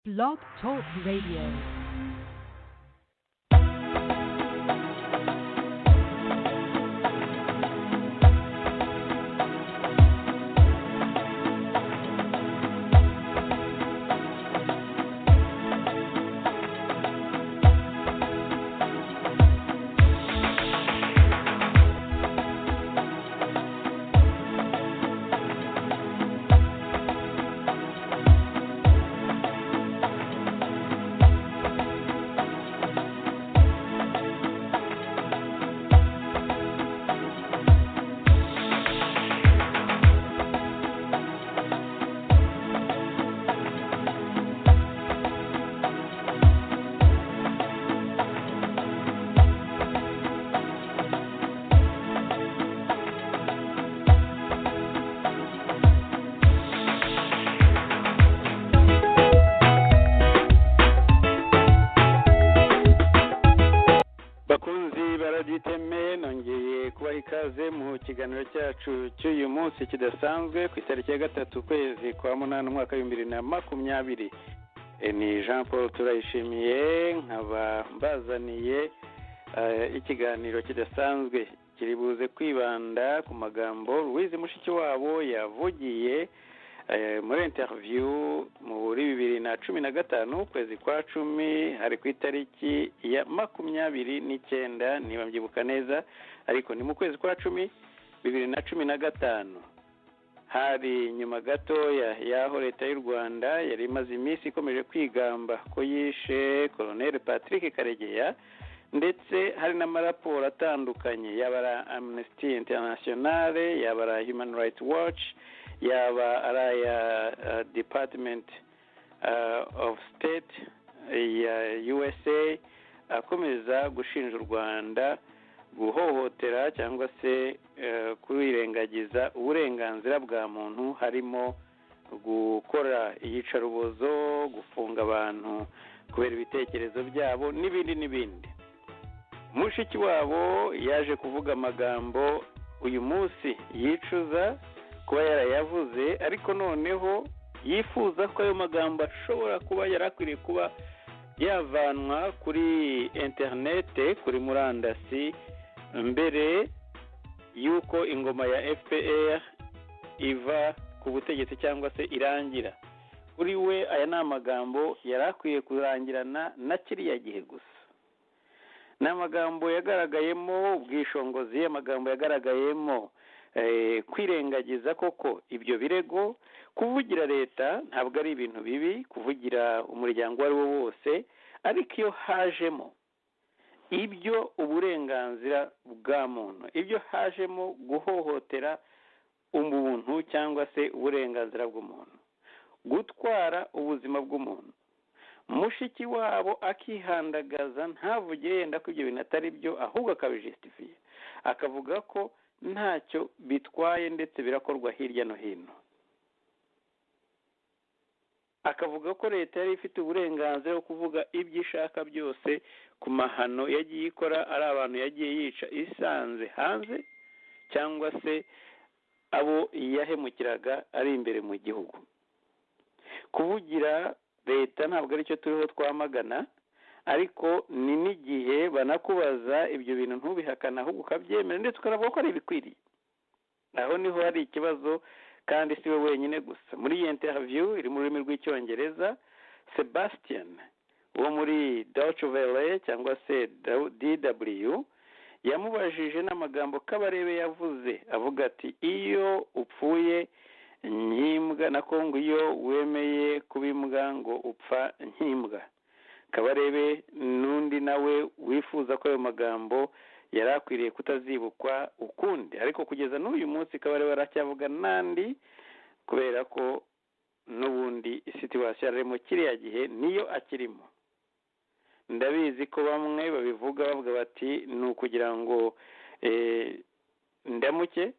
Blog Talk Radio. Ikiganiro cyacu cy'uyu munsi kidasanzwe ku itariki ya 3 kwezi kwa 8 umwaka wa 2020 ni Jean Paul turayishimiye nkaba mbazaniye ikiganiro kidasanzwe kiri buze kwibanda ku magambo Mushikiwabo yavugiye muri interview muri 2015 kwezi kwa 10 hari ku itariki ya 29 niba mbyibuka neza ariko ni mu kwezi kwa 10 2015 hari nyuma gatoya yaho leta y'u Rwanda yari imaze iminsi ikomeje kwigamba ko yishe Colonel Patrick Karegeya ndetse hari n'amaraporo atandukanye yaba Amnesty International yaba Human Rights Watch yaba araya Department of State ya USA akomeza gushinja u Rwanda guhohotera cyangwa se kwirengagiza uburenganzira bwa muntu harimo gukora iyicarubozo gufunga abantu kubera ibitekerezo byabo n'ibindi Mushikiwabo yaje kuvuga amagambo uyu munsi yicuza kuba yarayavuze ariko noneho yifuza ko ayo magambo ashobora kuba yarakwiriye kuba yavanwa kuri interinete kuri murandasi mbere yuko ingoma ya FPR iva ku butegetsi cyangwa se irangira. Kuri we aya ni amagambo yarakwiye kurangirana na kiriya gihe gusa. Ni amagambo yagaragayemo ubwishongozi, amagambo yagaragayemo kwirengagiza koko ibyo birego. Kuvugira leta ntabwo ari ibintu bibi, kuvugira umuryango wari wo wose, ariko iyo hajemo ibyo uburenganzira bwa muntu, ibyo hajemo guhohotera umuntu cyangwa se uburenganzira bw'umuntu, gutwara ubuzima bw'umuntu, Mushikiwabo akihandagaza ntavuge yenda ko ibyo bintu atari byo ahubwo akabijustifia akavuga ko ntacyo bitwaye ndetse birakorwa hirya no hino, akavuga ko leta yari ifite uburenganzira bwo kuvuga ibyo ishaka byose ku mahano yagiye ikora ari abantu yagiye yica isanze hanze cyangwa se abo yahemukiraga ari imbere mu gihugu. Kuvugira leta ntabwo ari cyo turiho twamagana, ariko ni n'igihe banakubaza ibyo bintu ntubihakana ahubwo ukabyemera ndetse ukanavuga ko ari ibikwiriye. Aho niho hari ikibazo kandi si we wenyine gusa. Muri iyi interview iri mu rurimi rw'icyongereza, Sebastian wo muri Deutsche Welle cyangwa se DW yamubajije n'amagambo Kabarebe yavuze avuga ati iyo upfuye nkimbwa na Kongo iyo wemeye kubimbwa ngo upfa nkimbwa. Kabarebe n'undi nawe wifuza ko ayo magambo yarakwiriye kutazibukwa ukundi, ariko kugeza n'uyu munsi Kabarebe aracyavuga nandi kubera ko n'ubundi situation arimo kiriya gihe niyo akirimo. Ndabizi ko bamwe babivuga bavuga bati ni ukugira ngo ndamuke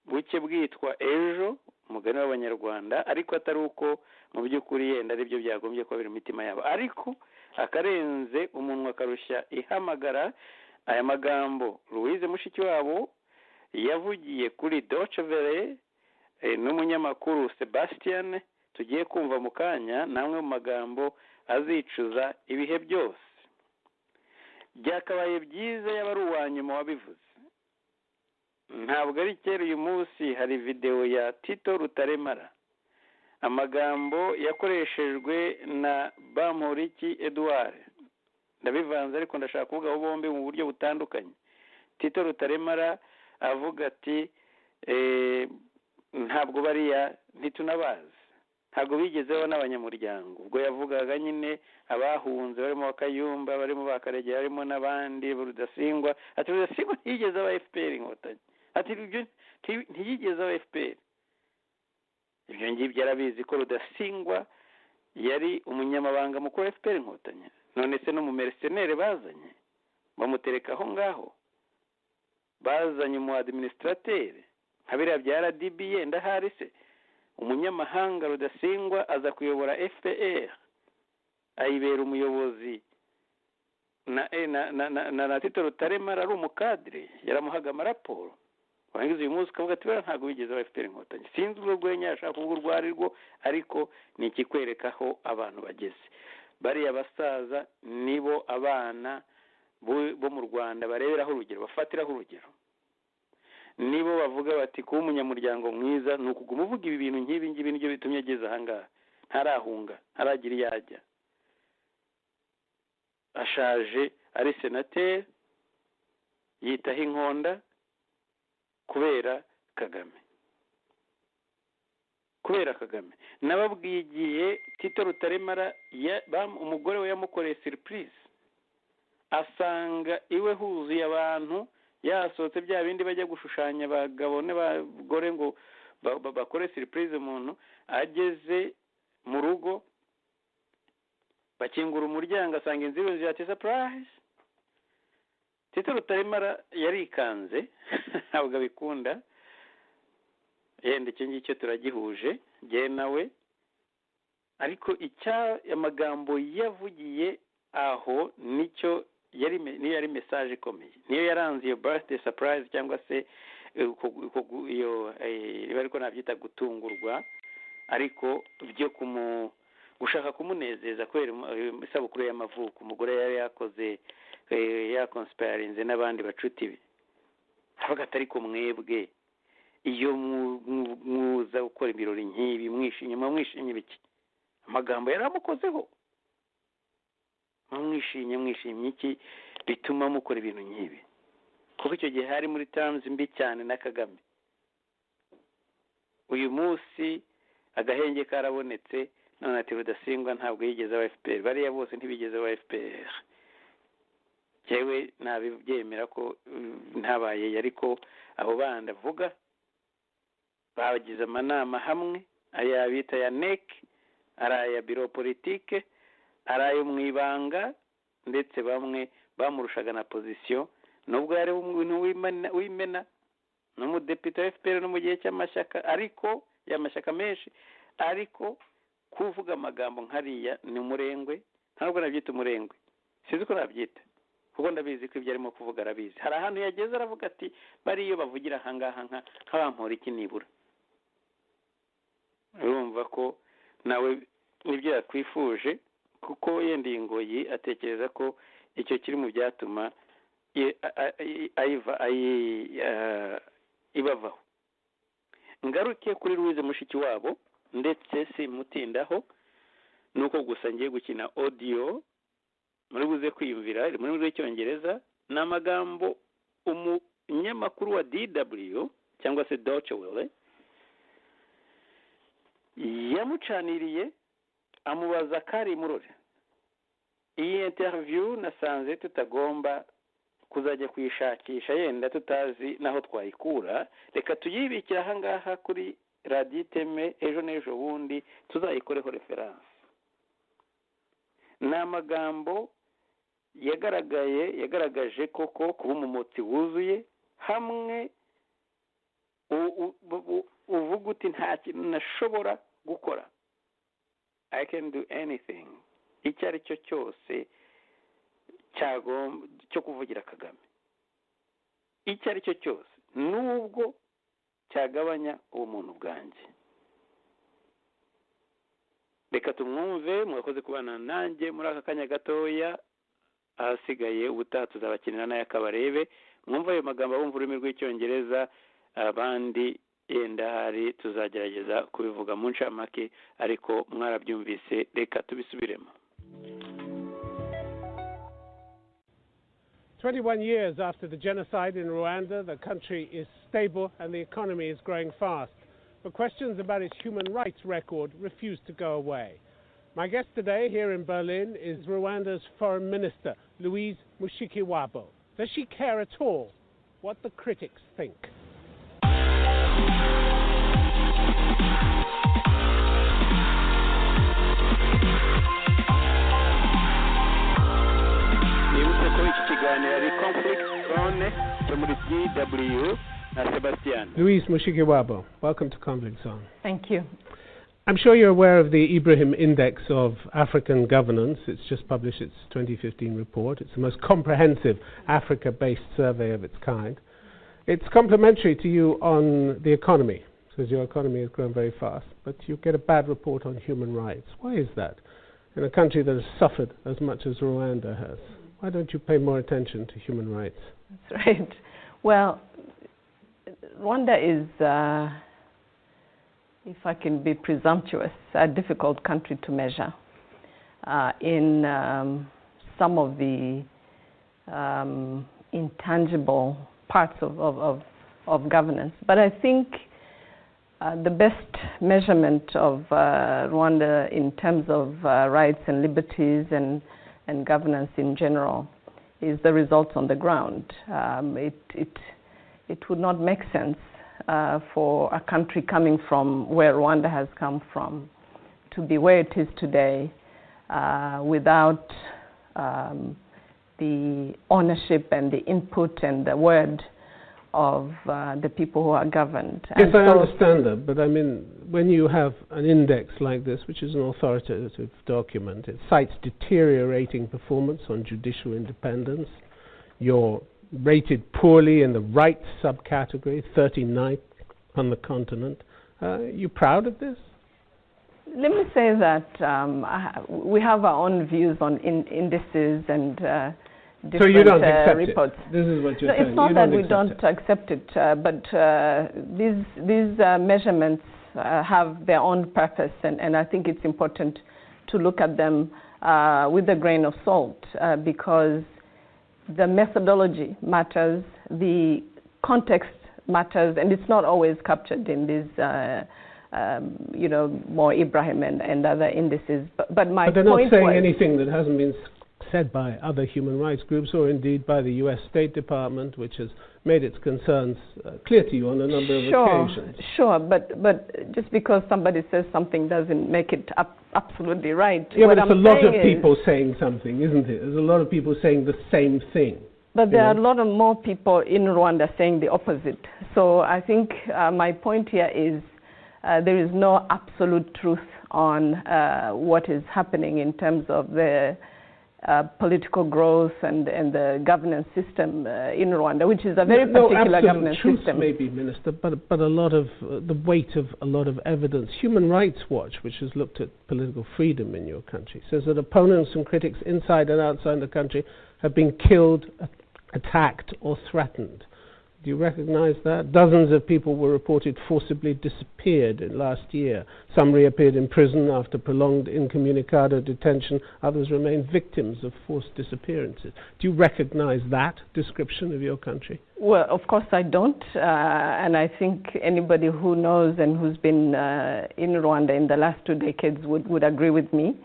buke bwitwa ejo umugani w'abanyarwanda, ariko atari uko mu by'ukuri yenda ari byo byagombye kuba biri mu mitima yabo, ariko akarenze umunwa akarushya ihamagara. Aya magambo Mushikiwabo yavugiye kuri Deutsche Welle n'umunyamakuru Sebastian tugiye kumva mu kanya namwe mu magambo azicuza ibihe byose. Byakabaye byiza yaba ari uwa nyuma wabivuze. Ntabwo ari kera, uyu munsi hari videwo ya Tito Rutaremara, amagambo yakoreshejwe na Bamporiki Edouard. Ndabivanze ariko ndashaka kuvuga bombi mu buryo butandukanye. Tito Rutaremara avuga ati ntabwo bariya ntitunabazi, ntabwo bigezeho n'abanyamuryango. Ubwo yavugaga nyine abahunze barimo Kayumba, barimo Karegeya, barimo n'abandi Rudasingwa. Ati Rudasingwa ntiyigeze aba FPR inkotanyi, ati ibyo ntiyigeze aba FPR. Ibyo ngibyo yarabizi ko Rudasingwa yari umunyamabanga mukuru wa FPR inkotanyi. None se no mu mercenaire bazanye bamutereka aho ngaho, bazanye mu administrateur nka biriya bya RDB yenda hari se umunyamahanga Rudasingwa aza kuyobora FPR, ayibera umuyobozi na Tito Rutaremara ari umukadire, yaramuhaga amaraporo. Wangize uyu munsi ukavuga ati ntabwo bigeze aba FPR inkotanyi. Sinzi urwo rwenya ashaka kuvuga urwo ari rwo, ariko ni ikikwereka aho abantu bageze. Bariya basaza nibo abana bo mu Rwanda bareberaho urugero, bafatiraho urugero. Nibo bavuga bati kuba umunyamuryango mwiza ni ukuguma uvuga ibi bintu nk'ibi ngibi nibyo bitumye ageze ahangaha, ntarahunga, ntaragira iyo ajya. Ashaje ari senateri, yitaho inkonda kubera Kagame. Nababwiye igihe Tito Rutaremara umugore we yamukoreye surprise, asanga iwe huzuye abantu, yasohotse bya bindi bajya gushushanya abagabo n'abagore ngo bakore surprise umuntu. Ageze mu rugo bakingura umuryango, asanga inzu yuzuye, ati surprise. Tito Rutaremara yarikanze, ntabwo abikunda. Yenda icyo ngicyo turagihuje jye nawe, ariko amagambo yavugiye aho niyo yari message ikomeye, niyo yaranze iyo birthday surprise cyangwa se iyo ariko nabyita gutungurwa, ariko byo gushaka kumunezeza kubera isabukuru y'amavuko. Umugore yari yakoze yakonspirinze n'abandi bacuti be, avuga ati ariko mwebwe iyo muza gukora ibirori nk'ibi mwishimye biki? Amagambo yari amukozeho, mwishimye iki bituma mukora ibintu nk'ibi? Kuko icyo gihe hari muri terms mbi cyane na Kagame. Uyu munsi agahenge karabonetse, none ati Rudasingwa ntabwo yigeze aba FPR. Bariya bose ntibigeze aba FPR. Jewe nabibyemera ko ntabaye, ariko abo bandi avuga bagize amanama hamwe, aya bita ya NEC, araya biro politique, arayo mu ibanga, ndetse bamwe bamurushaga na position, nubwo yari umuntu w'imena n'umudepite wa FPR no mu gihe cy'amashyaka, ariko y'amashyaka menshi, ariko kuvuga amagambo nkariya ni umurengwe. Ntabwo nabyita umurengwe, sinzi ko nabyita, kuko ndabizi ko ibyo arimo kuvuga arabizi. Hari ahantu yageze aravuga ati bariyo bavugira ahangaha nk'Abamporiki nibura. Urumva ko nawe nibyo yakwifuje, kuko yenda iyi ngoyi atekereza ko icyo kiri mu byatuma ibavaho. Ngaruke kuri Louise Mushikiwabo, ndetse simutindaho, nuko gusa ngiye gukina audio muri buze kwiyumvira, iri muri rurimi rw'icyongereza. Ni amagambo umunyamakuru wa DW cyangwa se Deutsche Welle yamucaniriye amubaza kari murore. Iyi interview nasanze tutagomba kuzajya kuyishakisha, yenda tutazi naho twayikura. Reka tuyibikira ahangaha kuri Radio Iteme, ejo n'ejo bundi tuzayikoreho reference. Ni amagambo yagaragaje koko kuba umumotsi wuzuye, hamwe uvuga uti nta kintu nashobora gukora, I can do anything, icyo ari cyo cyose cyo kuvugira Kagame, icyo ari cyo cyose, nubwo cyagabanya ubumuntu bwanjye. reka tumwumve. Mwakoze kubana nanjye muri aka kanya gatoya, ahasigaye ubutaha tuzabakinira nayo akabarebe. Mwumva ayo magambo bumva ururimi rw'icyongereza, abandi yenda hari tuzagerageza kubivuga mu ncamake, ariko mwarabyumvise, reka tubisubiremo. 21 years after the genocide in Rwanda, the country is stable and the economy is growing fast. But questions about its human rights record refuse to go away. My guest today here in Berlin is Rwanda's Foreign Minister, Louise Mushikiwabo. Does she care at all what the critics think? Sebastian. Louise Mushikiwabo, welcome to Conflict Zone. Thank you. I'm sure you're aware of the Ibrahim Index of African Governance. It's just published its 2015 report. It's the most comprehensive Africa-based survey of its kind. It's complimentary to you on the economy, because your economy has grown very fast, but you get a bad report on human rights. Why is that? In a country that has suffered as much as Rwanda has, why don't you pay more attention to human rights? That's right. Well, Rwanda is, if I can be presumptuous, a difficult country to measure in some of the intangible parts of governance. But I think the best measurement of Rwanda in terms of rights and liberties and governance in general is the results on the ground. It would not make sense for a country coming from where Rwanda has come from to be where it is today without the ownership and the input and the word of the people who are governed. Yes, I understand that, but I mean, when you have an index like this, which is an authoritative document, it cites deteriorating performance on judicial independence. You're rated poorly in the rights subcategory, 39th on the continent. You proud of this? Let me say that we have our own views on indices and different so you don't accept reports. It. This is what you're saying. It's not that we don't accept it, but these measurements have their own purpose, and I think it's important to look at them with a grain of salt because the methodology matters, the context matters, and it's not always captured in these, more Ibrahim and other indices. But my But they're point not saying was, anything that hasn't been said by other human rights groups or indeed by the U.S. State Department, which has made its concerns clear to you on a number of occasions. Sure, but just because somebody says something doesn't make it absolutely right. Yeah, but it's a lot of people saying something, isn't it? There's a lot of people saying the same thing. But there are a lot of more people in Rwanda saying the opposite. So I think my point here is there is no absolute truth on what is happening in terms of the political growth and the governance system in Rwanda, which is a very particular governance truth system. Maybe, Minister, but a lot of the weight of a lot of evidence. Human Rights Watch, which has looked at political freedom in your country, says that opponents and critics inside and outside the country have been killed, attacked, or threatened. Do you recognize that? Dozens of people were reported forcibly disappeared last year. Some reappeared in prison after prolonged incommunicado detention. Others remain victims of forced disappearances. Do you recognize that description of your country? Well, of course I don't. And I think anybody who knows and who's been in Rwanda in the last 2 decades would agree with me.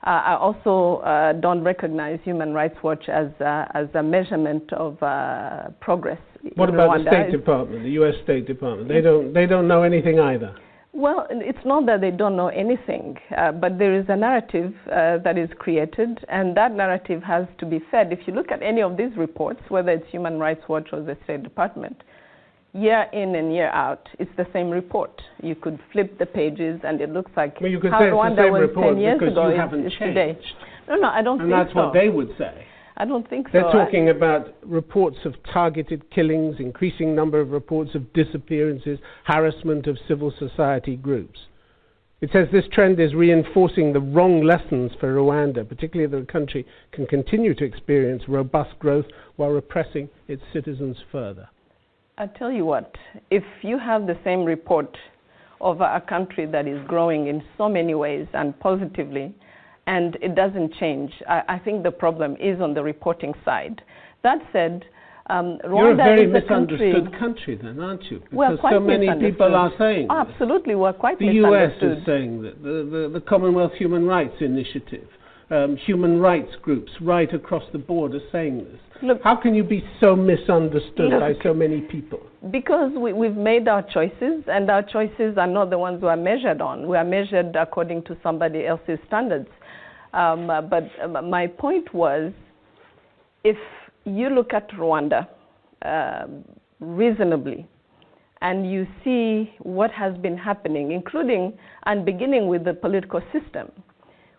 I also don't recognize Human Rights Watch as a measurement of progress. What about the State Department, the U.S. State Department? They don't know anything either. Well, it's not that they don't know anything, but there is a narrative that is created, and that narrative has to be fed. If you look at any of these reports, whether it's Human Rights Watch or the State Department, year in and year out, it's the same report. You could flip the pages, and it looks like well, you could how say Rwanda it's the same was report 10 years because ago you haven't is changed. today. No, I don't think so. And that's what they would say. I don't think so. They're talking about reports of targeted killings, increasing number of reports of disappearances, harassment of civil society groups. It says this trend is reinforcing the wrong lessons for Rwanda, particularly that the country can continue to experience robust growth while repressing its citizens further. I tell you what, if you have the same report of a country that is growing in so many ways and positively, and it doesn't change, I think the problem is on the reporting side. That said, Rwanda You're a very is misunderstood country then, aren't you? We're Because quite so many people are saying this. Absolutely, we're quite The US misunderstood. is saying that, the Commonwealth Human Rights Initiative, human rights groups right across the board are saying this. Look, how can you be so misunderstood by so many people? Because we've made our choices, and our choices are not the ones we are measured on. We are measured according to somebody else's standards. But my point was, if you look at Rwanda reasonably, and you see what has been happening, including and beginning with the political system,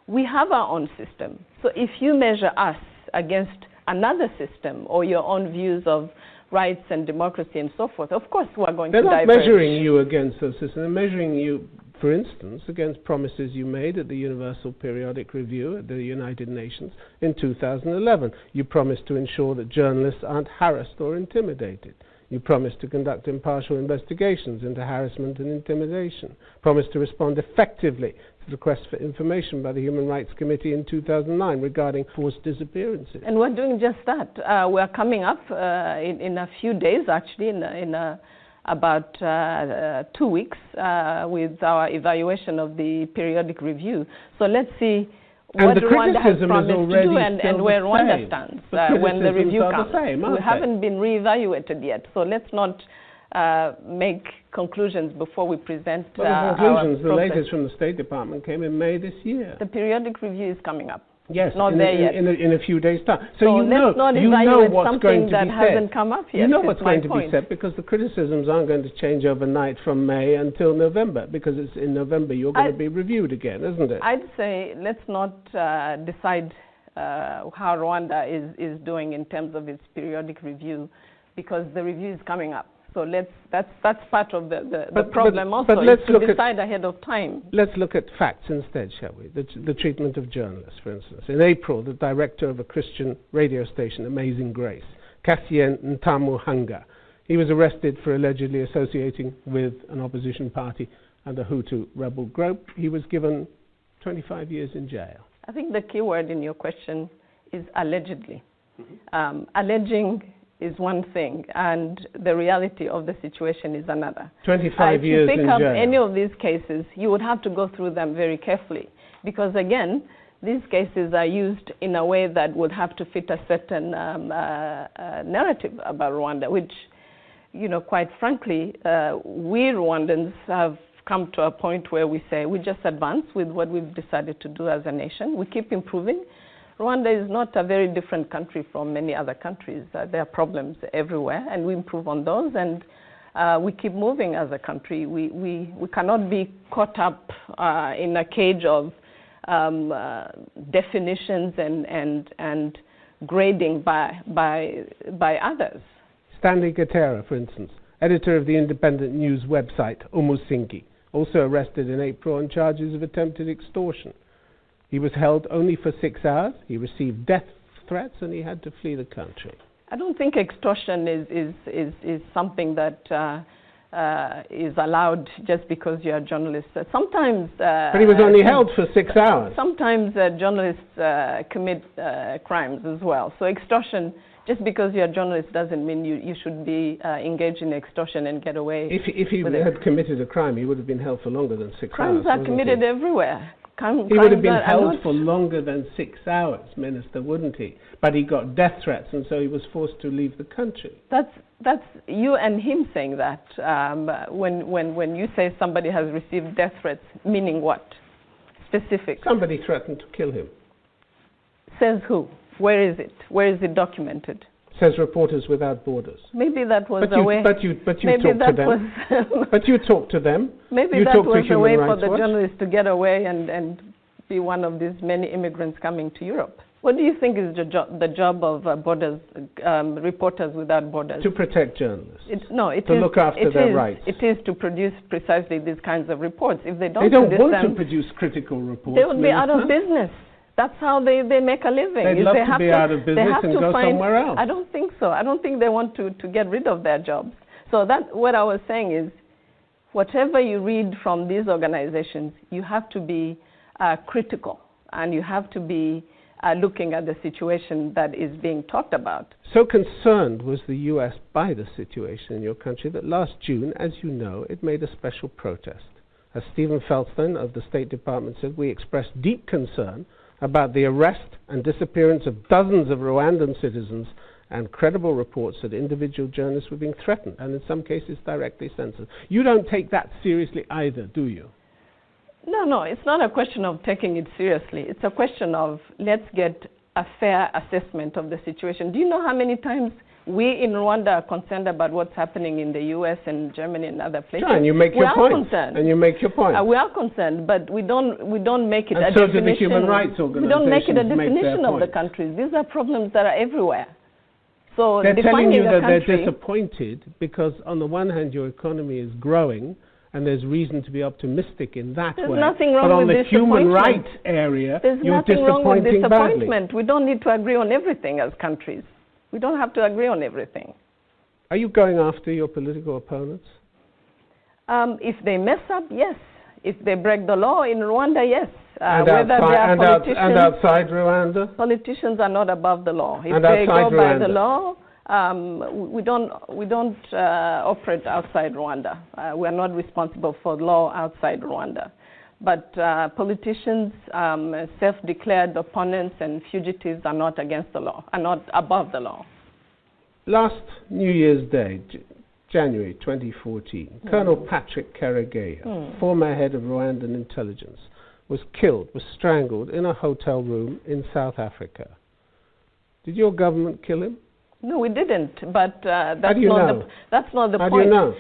we have our own system. So if you measure us against another system or your own views of rights and democracy and so forth, of course we're going to diverge. They're not measuring you against those systems. They're measuring you, for instance, against promises you made at the Universal Periodic Review at the United Nations in 2011. You promised to ensure that journalists aren't harassed or intimidated. You promised to conduct impartial investigations into harassment and intimidation. Promised to respond effectively to requests for information by the Human Rights Committee in 2009 regarding forced disappearances. And we're doing just that. We're coming up in a few days, actually, in about 2 weeks, with our evaluation of the periodic review. So let's see what Rwanda has promised to do and where Rwanda stands when the review comes. We haven't been re-evaluated yet, so let's not make conclusions before we present our conclusions, the latest from the State Department came in May this year. The periodic review is coming up. Yes, not there yet. In a few days' time. So you know what's going to be that said. Hasn't come up yet. You know what's going to be said, because the criticisms aren't going to change overnight from May until November, because it's in November you're going to be reviewed again, isn't it? I'd say let's not decide how Rwanda is doing in terms of its periodic review, because the review is coming up. So that's part of the problem also, is to decide ahead of time. Let's look at facts instead, shall we? The treatment of journalists, for instance. In April, the director of a Christian radio station, Amazing Grace, Cassien Ntamuhanga, he was arrested for allegedly associating with an opposition party and a Hutu rebel group. He was given 25 years in jail. I think the key word in your question is allegedly. Alleging is one thing, and the reality of the situation is another. 25 years in jail. To pick up any of these cases, you would have to go through them very carefully, because again, these cases are used in a way that would have to fit a certain narrative about Rwanda, which, you know, quite frankly, we Rwandans have come to a point where we say we just advance with what we've decided to do as a nation. We keep improving. Rwanda is not a very different country from many other countries. There are problems everywhere, and we improve on those, and we keep moving as a country. We cannot be caught up in a cage of definitions and grading by others. Stanley Gatera, for instance, editor of the independent news website Umusingi, also arrested in April on charges of attempted extortion. He was held only for 6 hours. He received death threats, and he had to flee the country. I don't think extortion is something that is allowed just because you're a journalist. Sometimes... but he was only held for 6 hours. Sometimes journalists commit crimes as well. So extortion, just because you're a journalist, doesn't mean you should be engaged in extortion and get away. If he had committed a crime, he would have been held for longer than 6 hours. Crimes are committed everywhere. He would have been held for longer than 6 hours, Minister, wouldn't he? But he got death threats, and so he was forced to leave the country. That's you and him saying that. When you say somebody has received death threats, meaning what? Specific. Somebody threatened to kill him. Says who? Where is it? Where is it documented? Says Reporters Without Borders. Maybe that was a way. But you talked to them. But you talked to them. Maybe that was a way for the journalists to get away and be one of these many immigrants coming to Europe. What do you think is the job of Reporters Without Borders? To protect journalists. To look after their rights. It is to produce precisely these kinds of reports. If they don't want to produce critical reports. They would be out of business. That's how they make a living. They'd love to be out of business and go somewhere else. I don't think so. I don't think they want to get rid of their jobs. So what I was saying is, whatever you read from these organizations, you have to be critical, and you have to be looking at the situation that is being talked about. So concerned was the U.S. by the situation in your country that last June, as you know, it made a special protest. As Stephen Feldstein of the State Department said, we expressed deep concern about the arrest and disappearance of dozens of Rwandan citizens and credible reports that individual journalists were being threatened and in some cases directly censored. You don't take that seriously either, do you? No, it's not a question of taking it seriously. It's a question of let's get a fair assessment of the situation. Do you know how many times we in Rwanda are concerned about what's happening in the U.S. and Germany and other places? Sure, and you make your point. And you make your point. We are concerned, but we don't make it a definition. And so do the human rights organizations. We don't make it a definition of the countries. These are problems that are everywhere. So they're telling you that they're disappointed because on the one hand your economy is growing and there's reason to be optimistic in that way. Nothing wrong but on with the human rights area, you're disappointing badly. We don't need to agree on everything as countries. We don't have to agree on everything. Are you going after your political opponents? If they mess up, yes. If they break the law in Rwanda, yes. And outside Rwanda? Politicians are not above the law. If and they go by Rwanda? the law, we don't operate outside Rwanda. We are not responsible for law outside Rwanda. But politicians, self-declared opponents and fugitives are not against the law, are not above the law. Last New Year's Day, January 2014, Colonel Patrick Karegeya, former head of Rwandan intelligence, was killed, was strangled in a hotel room in South Africa. Did your government kill him? No, we didn't, but that's not the point. How do you know?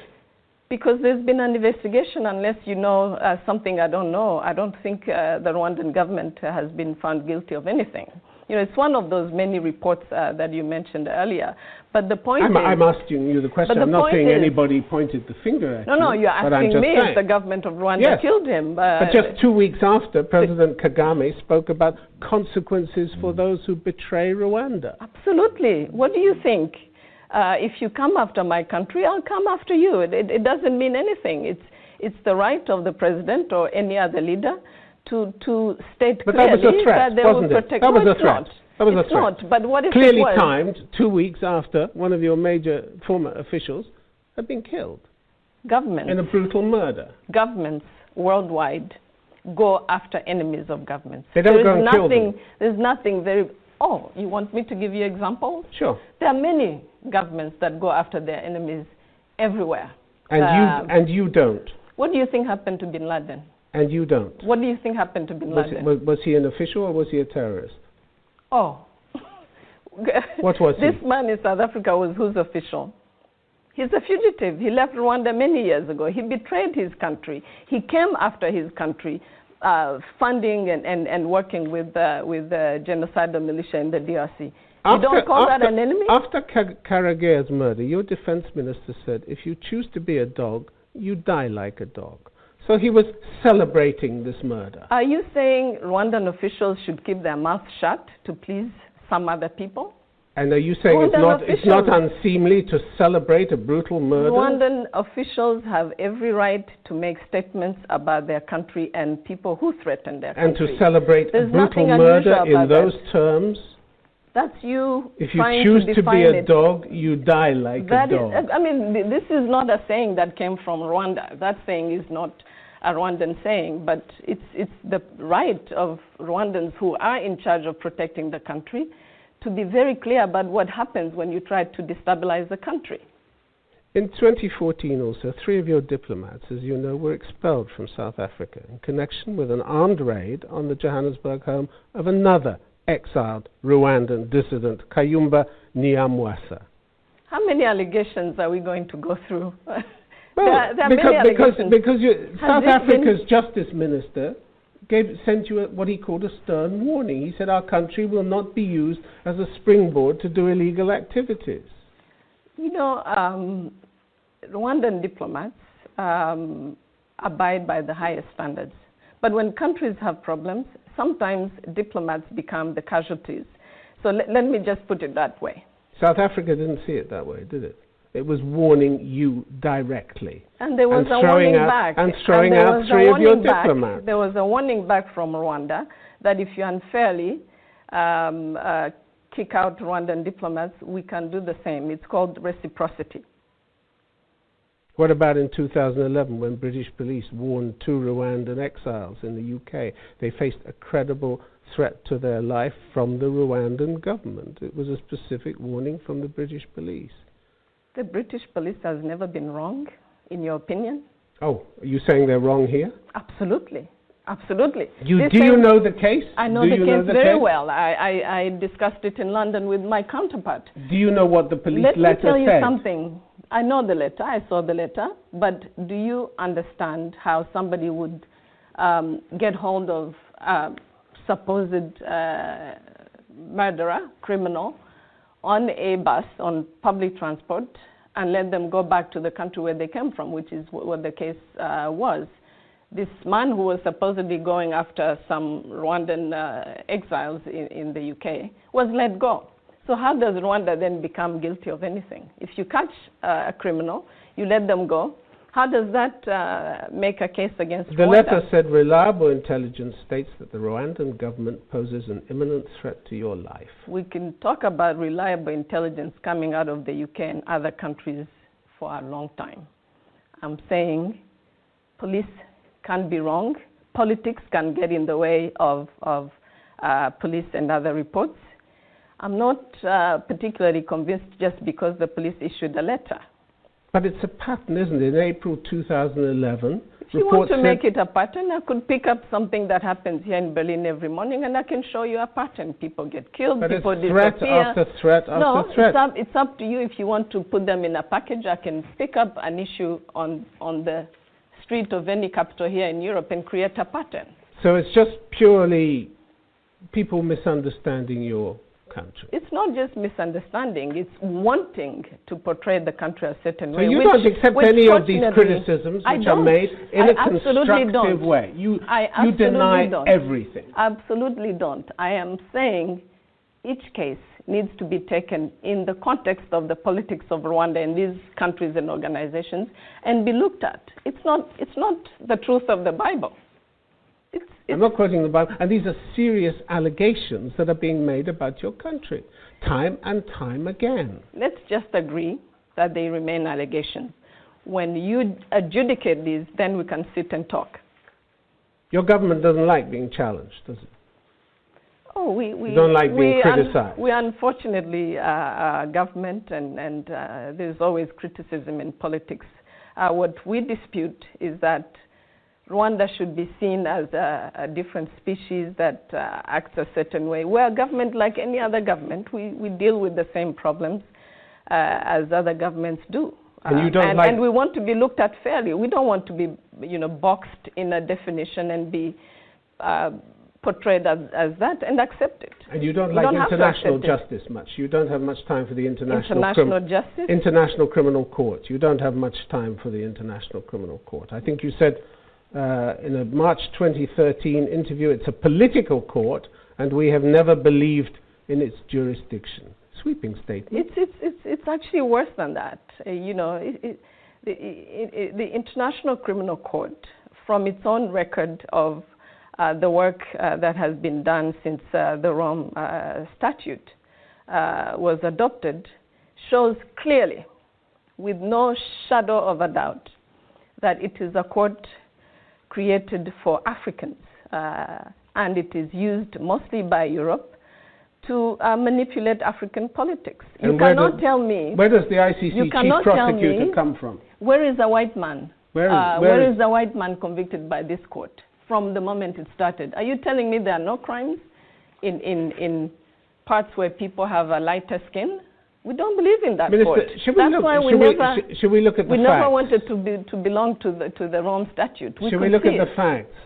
Because there's been an investigation. Unless you know something I don't know, I don't think the Rwandan government has been found guilty of anything. You know, it's one of those many reports that you mentioned earlier. But the point I'm asking you the question. I'm not saying anybody pointed the finger at you. No, you're asking me if the government of Rwanda killed him. But just 2 weeks after, President Kagame spoke about consequences for those who betray Rwanda. Absolutely. What do you think? If you come after my country, I'll come after you. It doesn't mean anything. It's the right of the president or any other leader to state clearly that they will protect. That was a threat. That was a threat. Not, but what if clearly it was? Timed 2 weeks after one of your major former officials had been killed. Governments. In a brutal murder. Governments worldwide go after enemies of governments. They don't go and kill them. There's nothing very... Oh, you want me to give you examples? Sure. There are many governments that go after their enemies everywhere. And you don't. What do you think happened to bin Laden? And you don't. What do you think happened to bin Laden? Was he an official or was he a terrorist? Oh. What was he? This man in South Africa who's official? He's a fugitive. He left Rwanda many years ago. He betrayed his country. He came after his country, funding and working with the genocidal militia in the DRC. You don't call that an enemy? After Karegeya's murder, your defense minister said, if you choose to be a dog, you die like a dog. So he was celebrating this murder. Are you saying Rwandan officials should keep their mouths shut to please some other people? And are you saying it's not unseemly to celebrate a brutal murder? Rwandan officials have every right to make statements about their country and people who threaten their country. And to celebrate a brutal murder in those terms? That's you. If you choose to be a dog, you die like a dog. I mean, this is not a saying that came from Rwanda. That saying is not a Rwandan saying, but it's the right of Rwandans who are in charge of protecting the country to be very clear about what happens when you try to destabilize the country. In 2014 also, 3 of your diplomats, as you know, were expelled from South Africa in connection with an armed raid on the Johannesburg home of another exiled Rwandan dissident, Kayumba Nyamwasa. How many allegations are we going to go through? Well, because South Africa's justice minister sent you what he called a stern warning. He said our country will not be used as a springboard to do illegal activities. You know, Rwandan diplomats abide by the highest standards. But when countries have problems, sometimes diplomats become the casualties. So let me just put it that way. South Africa didn't see it that way, did it? It was warning you directly. And there was a warning back. And throwing out 3 of your diplomats. There was a warning back from Rwanda that if you unfairly kick out Rwandan diplomats, we can do the same. It's called reciprocity. What about in 2011 when British police warned 2 Rwandan exiles in the UK? They faced a credible threat to their life from the Rwandan government. It was a specific warning from the British police. The British police has never been wrong, in your opinion? Oh, are you saying they're wrong here? Absolutely. Absolutely. Do you know the case? I know the case very well. I discussed it in London with my counterpart. Do you know what the police letter said? Let me tell you something. I know the letter. I saw the letter. But do you understand how somebody would get hold of supposed murderer, criminal, on a bus, on public transport, and let them go back to the country where they came from, which is what the case was. This man who was supposedly going after some Rwandan exiles in the UK was let go. So how does Rwanda then become guilty of anything? If you catch a criminal, you let them go, how does that make a case against Rwanda? The letter said reliable intelligence states that the Rwandan government poses an imminent threat to your life. We can talk about reliable intelligence coming out of the UK and other countries for a long time. I'm saying police can be wrong. Politics can get in the way of police and other reports. I'm not particularly convinced just because the police issued a letter. But it's a pattern, isn't it? In April 2011, if you want to make it a pattern, I could pick up something that happens here in Berlin every morning and I can show you a pattern. People get killed, but people it's threat disappear. After threat after threat. No, it's up to you if you want to put them in a package. I can pick up an issue on the street of any capital here in Europe and create a pattern. So it's just purely people misunderstanding your country. It's not just misunderstanding, it's wanting to portray the country a certain way. So you don't accept any of these criticisms which are made in a constructive way. You deny everything. Absolutely don't. I am saying each case needs to be taken in the context of the politics of Rwanda and these countries and organizations and be looked at. It's not the truth of the Bible. I'm not quoting the Bible, and these are serious allegations that are being made about your country, time and time again. Let's just agree that they remain allegations. When you adjudicate these, then we can sit and talk. Your government doesn't like being challenged, does it? Oh, we don't like being criticized. We unfortunately are a government, and there's always criticism in politics. What we dispute is that Rwanda should be seen as a different species that acts a certain way. We're a government like any other government. We deal with the same problems as other governments do. And you don't and we want to be looked at fairly. We don't want to be, boxed in a definition and be portrayed as that and accept it. And you don't like international justice much. You don't have much time for the justice? International Criminal Court. You don't have much time for the International Criminal Court. I think you said in a March 2013 interview, it's a political court, and we have never believed in its jurisdiction. Sweeping statement. It's actually worse than that. The International Criminal Court, from its own record of the work that has been done since the Rome Statute was adopted, shows clearly, with no shadow of a doubt, that it is a court created for Africans, and it is used mostly by Europe to manipulate African politics. And you cannot tell me... Where does the ICC chief prosecutor come from? Where is a white man? Where is a white man convicted by this court from the moment it started? Are you telling me there are no crimes in parts where people have a lighter skin? We don't believe in that court. Should we look at the facts? We never wanted to belong to the Rome Statute. Should we look at the facts?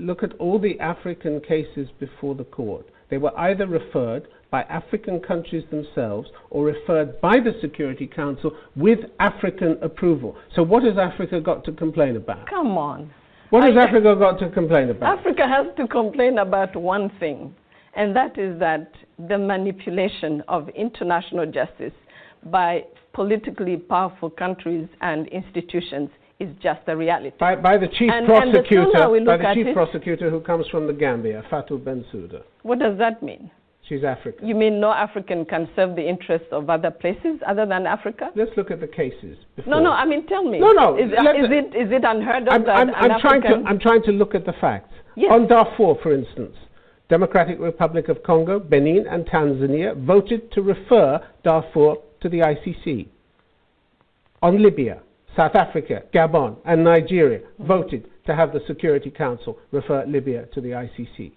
look at all the African cases before the court. They were either referred by African countries themselves or referred by the Security Council with African approval. So what has Africa got to complain about? Come on. What has Africa got to complain about? Africa has to complain about one thing, and that is that the manipulation of international justice by politically powerful countries and institutions is just a reality. By the chief prosecutor who comes from the Gambia, Fatou Bensouda. What does that mean? She's African. You mean no African can serve the interests of other places other than Africa? Let's look at the cases before. No, I mean, tell me. No. Is it unheard of that I'm trying to look at the facts. Yes. On Darfur, for instance, Democratic Republic of Congo, Benin and Tanzania voted to refer Darfur to the ICC. On Libya, South Africa, Gabon and Nigeria voted to have the Security Council refer Libya to the ICC.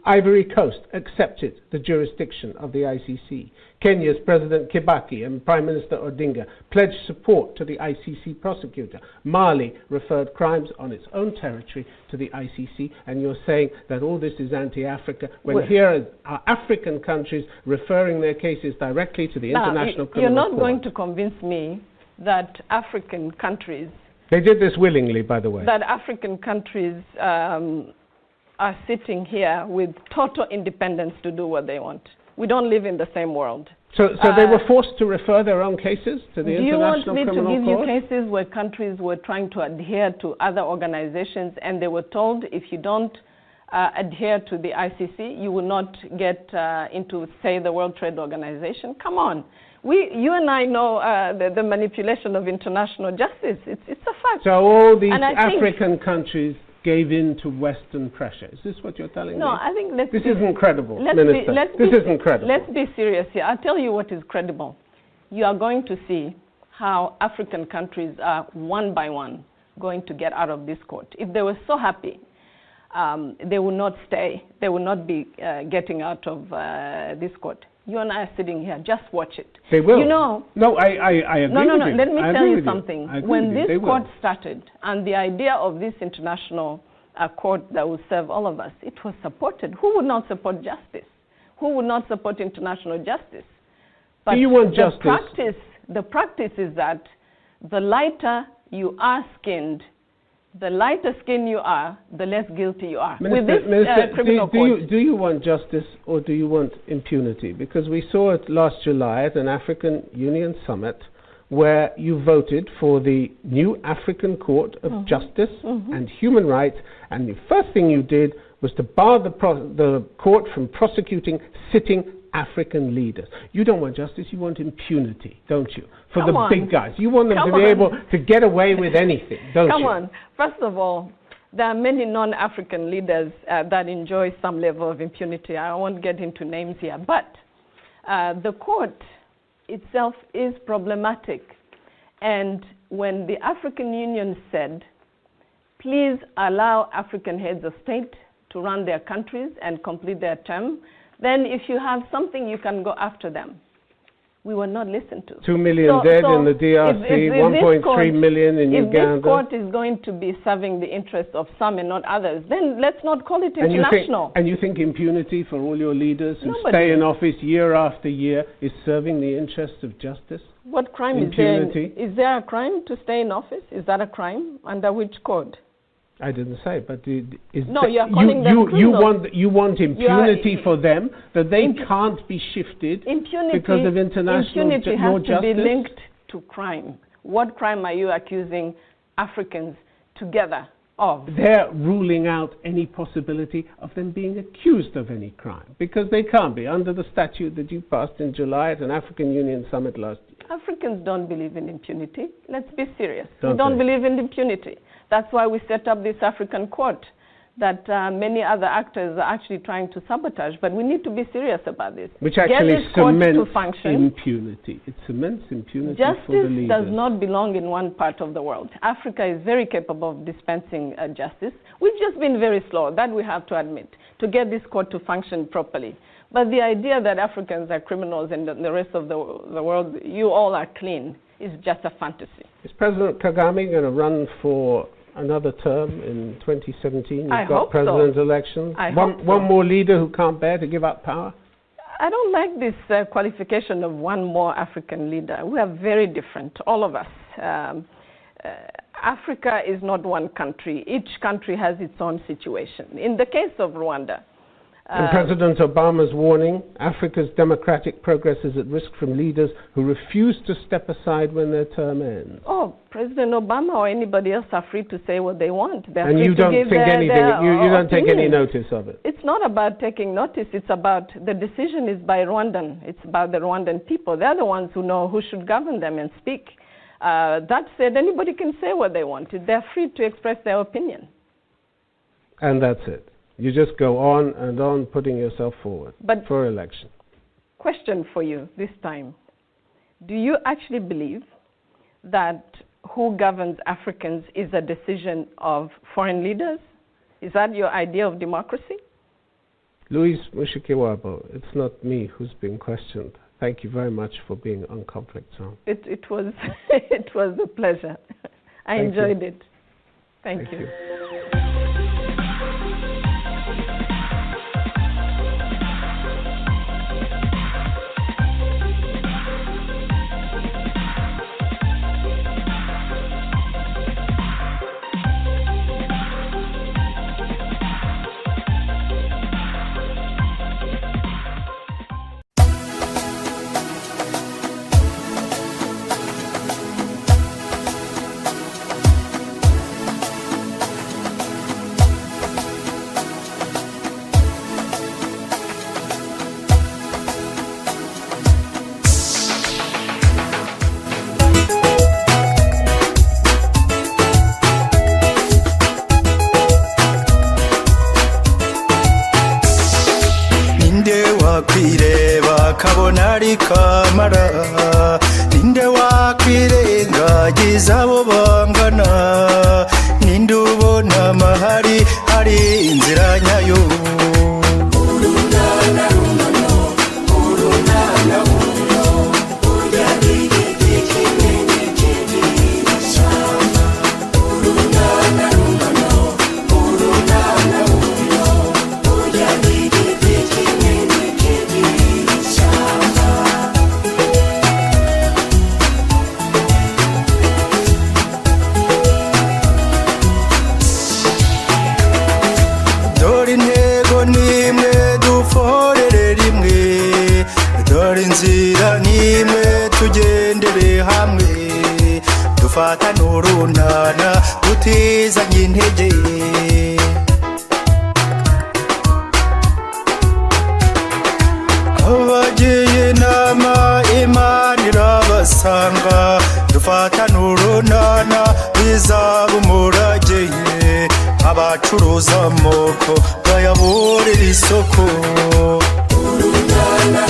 Ivory Coast accepted the jurisdiction of the ICC. Kenya's President Kibaki and Prime Minister Odinga pledged support to the ICC prosecutor. Mali referred crimes on its own territory to the ICC, and you're saying that all this is anti-Africa, when here are African countries referring their cases directly to the International Criminal Court. You're not going to convince me that African countries... They did this willingly, by the way. That African countries are sitting here with total independence to do what they want. We don't live in the same world. So they were forced to refer their own cases to the International Criminal Court? Do you want me to give you cases where countries were trying to adhere to other organizations and they were told if you don't adhere to the ICC, you will not get into, say, the World Trade Organization? Come on. You and I know the manipulation of international justice. It's a fact. So all these African countries gave in to Western pressure. Is this what you're telling me? No, I think this isn't credible, Minister. This isn't credible. Let's be serious here. I'll tell you what is credible. You are going to see how African countries are one by one going to get out of this court. If they were so happy, they will not stay. They will not be getting out of this court. You and I are sitting here. Just watch it. They will. You know. No, I agree with you. No. Let me tell you something. When this court will. started, and the idea of this international court that will serve all of us, it was supported. Who would not support justice? Who would not support international justice? But do you want justice? The practice is that the lighter you are skinned, the lighter skin you are, the less guilty you are. Minister, criminal court. Do you want justice or do you want impunity? Because we saw it last July at an African Union summit where you voted for the new African Court of Justice and Human Rights, and the first thing you did was to bar the court from prosecuting sitting African leaders. You don't want justice, you want impunity, don't you? For the big guys. You want them to be able to get away with anything, don't you? Come on. First of all, there are many non-African leaders that enjoy some level of impunity. I won't get into names here, but the court itself is problematic. And when the African Union said, please allow African heads of state to run their countries and complete their term, then if you have something, you can go after them. We were not listened to. 2 million dead in the DRC, 1.3 million in Uganda. If this court is going to be serving the interests of some and not others, then let's not call it international. And you think impunity for all your leaders who stay in office year after year is serving the interests of justice? What crime impunity? Is there? Is there a crime to stay in office? Is that a crime? Under which code? I didn't say, but no, you are calling them criminals. You want impunity for them, that they can't be shifted because of international impunity has justice? To be linked to crime. What crime are you accusing Africans together of? They're ruling out any possibility of them being accused of any crime, because they can't be under the statute that you passed in July at an African Union summit last year. Africans don't believe in impunity. Let's be serious. We don't believe in impunity. That's why we set up this African court that many other actors are actually trying to sabotage. But we need to be serious about this. Which actually cements impunity. It cements impunity for the leaders. Justice does not belong in one part of the world. Africa is very capable of dispensing justice. We've just been very slow, that we have to admit, to get this court to function properly. But the idea that Africans are criminals and the rest of the world, you all are clean, is just a fantasy. Is President Kagame going to run for another term in 2017? You've I got hope president so. elections. I One hope so. more leader who can't bear to give up power? I don't like this qualification of one more African leader. We are very different, all of us. Africa is not one country. Each country has its own situation. In the case of Rwanda, and President Obama's warning, Africa's democratic progress is at risk from leaders who refuse to step aside when their term ends. Oh, President Obama or anybody else are free to say what they want. They're And free you to don't give think anything, you don't take any opinion. notice of it? It's not about taking notice. It's about the decision is by Rwandan. It's about the Rwandan people. They're the ones who know who should govern them and speak. That said, anybody can say what they want. They're free to express their opinion. And that's it. You just go on and on putting yourself forward for election. Question for you this time. Do you actually believe that who governs Africans is a decision of foreign leaders? Is that your idea of democracy? Louis Mushikiwabo, it's not me who's being questioned. Thank you very much for being on Conflict Zone. It was it was a pleasure. I enjoyed it. Thank you. kamara ninde wakwirengagiza abo bangana ninde ubona amahari hari inzira nyayo dufata n'urunana tutizanye intege abagiye inama Imana irabasanga dufata n'urunana bizaba umurage abacuruza amoko bayaburira isoko urunana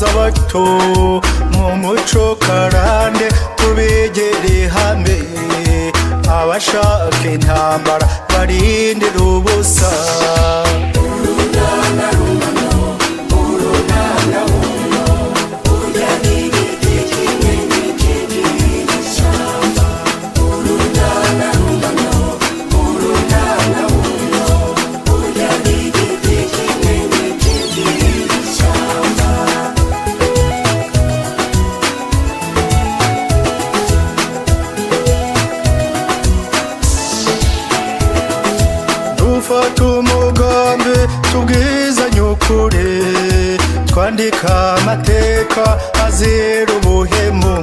abato mu muco karande tubegere hamwe abashaka intambara barindira ubusa twandika amateka azira ubuhemu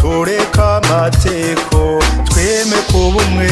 tureka amateko tweme kuba umwe